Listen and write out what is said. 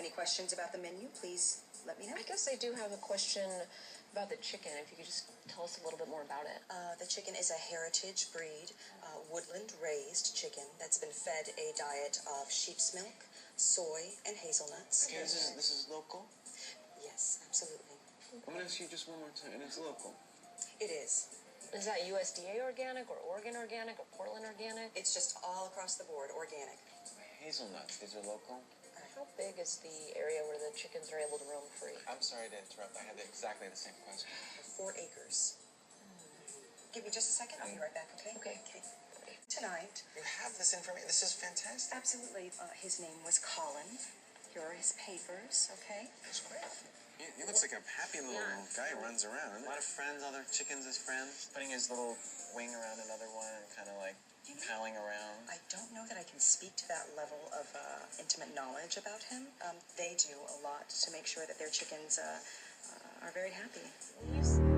any questions about the menu, please let me know. I guess I do have a question about the chicken, if you could just tell us a little bit more about it. The chicken is a heritage breed, woodland-raised chicken that's been fed a diet of sheep's milk, soy, and hazelnuts. Okay, this is local? Yes, absolutely. I'm gonna ask you just one more time, and it's local. It is. Is that USDA organic, or Oregon organic, or Portland organic? It's just all across the board, organic. Hazelnuts, these are local? How big is the area where the chickens are able to roam free? I'm sorry to interrupt, I had exactly the same question. 4 acres. Give me just a second, I'll be right back, okay? Okay. Tonight. You have this information, this is fantastic. Absolutely. His name was Colin. Here are his papers, okay? That's great. He looks like a happy little guy who runs around. A lot of friends, other chickens as friends. Putting his little wing around another one and kind of like palling around. I don't know that I can speak to that level of intimate knowledge about him. They do a lot to make sure that their chickens are very happy.